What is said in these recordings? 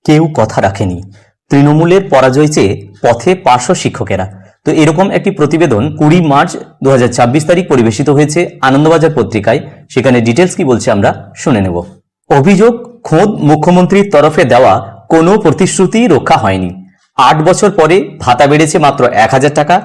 কেউ কথা রাখেনি, তৃণমূলের পরাজয় চেয়ে পথে পার্শ্ব শিক্ষকেরা। তো এরকম একটি প্রতিবেদন 20 মার্চ 2026 তারিখ পরিবেশিত হয়েছে আনন্দবাজার পত্রিকায়। সেখানে ডিটেলস কি বলছে আমরা শুনে নেব। অভিযোগ, খোদ মুখ্যমন্ত্রীর তরফে দেওয়া কোনো প্রতিশ্রুতি রক্ষা হয়নি। 8 বছর পরে ভাতা বেড়েছে মাত্র 1000 টাকা।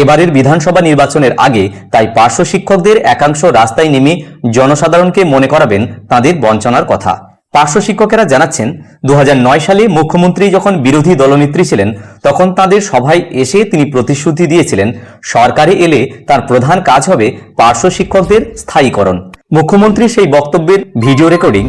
এবারের বিধানসভা নির্বাচনের আগে তাই পার্শ্ব শিক্ষকদের একাংশ রাস্তায় নেমে জনসাধারণকে মনে করাবেন তাদের বঞ্চনার কথা। পার্শ্ব শিক্ষকেরা জানাচ্ছেন, 2009 সালে মুখ্যমন্ত্রী যখন বিরোধী দলনেত্রী ছিলেন তখন তাদের সভায় এসে তিনি প্রতিশ্রুতি দিয়েছিলেন সরকারে এলে তার প্রধান কাজ হবে পার্শ্ব শিক্ষকদের স্থায়ীকরণ। মুখ্যমন্ত্রী সেই বক্তব্যের ভিডিও রেকর্ডিং,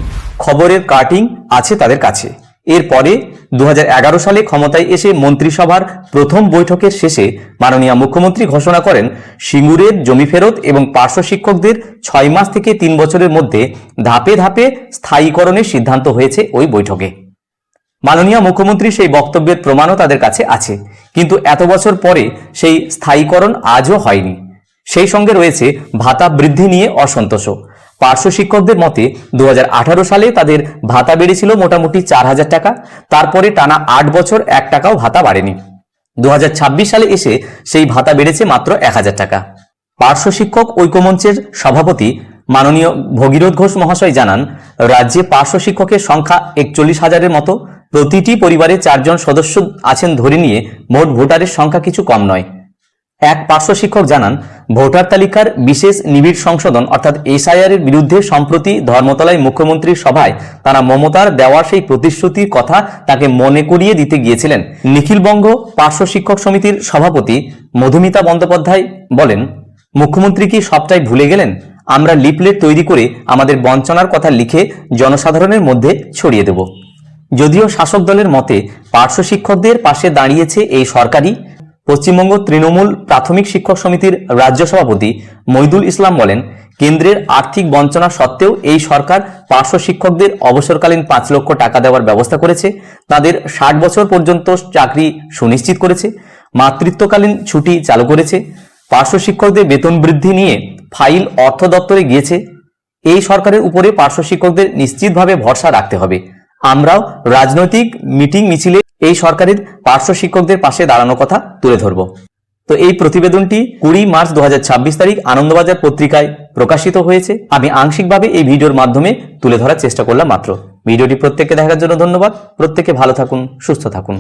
খবরের কাটিং আছে তাদের কাছে। এরপরে 2011 সালে ক্ষমতায় এসে মন্ত্রিসভার প্রথম বৈঠকের শেষে মাননীয় মুখ্যমন্ত্রী ঘোষণা করেন সিঙ্গুরের জমি ফেরত এবং পার্শ্ব শিক্ষকদের 6 মাস থেকে 3 বছরের মধ্যে ধাপে ধাপে স্থায়ীকরণের সিদ্ধান্ত হয়েছে ওই বৈঠকে। মাননীয় মুখ্যমন্ত্রী সেই বক্তব্যের প্রমাণও তাদের কাছে আছে, কিন্তু এত বছর পরে সেই স্থায়ীকরণ আজও হয়নি। সেই সঙ্গে রয়েছে ভাতা বৃদ্ধি নিয়ে অসন্তোষ। পার্শ্ব শিক্ষকদের মতে 2018 সালে তাদের ভাতা বেড়েছিল মোটামুটি 4000 টাকা, তারপরে টানা 8 বছর 1 টাকাও ভাতা বাড়েনি। 2026 সালে এসে সেই ভাতা বেড়েছে মাত্র 1000 টাকা। পার্শ্ব শিক্ষক ঐক্যমঞ্চের সভাপতি মাননীয় ভগীরথ ঘোষ মহাশয় জানান, রাজ্যে পার্শ্ব শিক্ষকের সংখ্যা 41,000-এর মতো। প্রতিটি পরিবারে 4 জন সদস্য আছেন ধরে নিয়ে মোট ভোটারের সংখ্যা কিছু কম নয়। এক পার্শ্ব শিক্ষক জানান, ভোটার তালিকার বিশেষ নিবিড় সংশোধন অর্থাৎ SIR এর বিরুদ্ধে সম্প্রতি ধর্মতলায় মুখ্যমন্ত্রীর সভায় তারা মমতার দেওয়া সেই প্রতিশ্রুতির কথা তাকে মনে করিয়ে দিতে গিয়েছিলেন। নিখিলবঙ্গ পার্শ্ব শিক্ষক সমিতির সভাপতি মধুমিতা বন্দ্যোপাধ্যায় বলেন, মুখ্যমন্ত্রী কি সবটাই ভুলে গেলেন? আমরা লিফলেট তৈরি করে আমাদের বঞ্চনার কথা লিখে জনসাধারণের মধ্যে ছড়িয়ে দেব। যদিও শাসক দলের মতে পার্শ্ব শিক্ষকদের পাশে দাঁড়িয়েছে এই সরকারই। পশ্চিমবঙ্গ তৃণমূল প্রাথমিক শিক্ষক সমিতির রাজ্য সভাপতি মইদুল ইসলাম বলেন, কেন্দ্রের আর্থিক বঞ্চনা সত্ত্বেও এই সরকার পার্শ্ব শিক্ষকদের অবসরকালীন 5 লক্ষ টাকা দেওয়ার ব্যবস্থা করেছে, তাদের 60 বছর পর্যন্ত চাকরি সুনিশ্চিত করেছে, মাতৃত্বকালীন ছুটি চালু করেছে। পার্শ্ব শিক্ষকদের বেতন বৃদ্ধি নিয়ে ফাইল অর্থ দপ্তরে গিয়েছে। এই সরকারের উপরে পার্শ্ব শিক্ষকদের নিশ্চিতভাবে ভরসা রাখতে হবে। আমরাও রাজনৈতিক মিটিং মিছিলে এই সরকারের পার্শ্ব শিক্ষকদের পাশে দাঁড়ানোর কথা তুলে ধরব। তো এই প্রতিবেদনটি 20 মার্চ 2026 তারিখ আনন্দবাজার পত্রিকায় প্রকাশিত হয়েছে। আমি আংশিকভাবে এই ভিডিওর মাধ্যমে তুলে ধরার চেষ্টা করলাম মাত্র। ভিডিওটি প্রত্যেককে দেখার জন্য ধন্যবাদ। প্রত্যেকে ভালো থাকুন, সুস্থ থাকুন।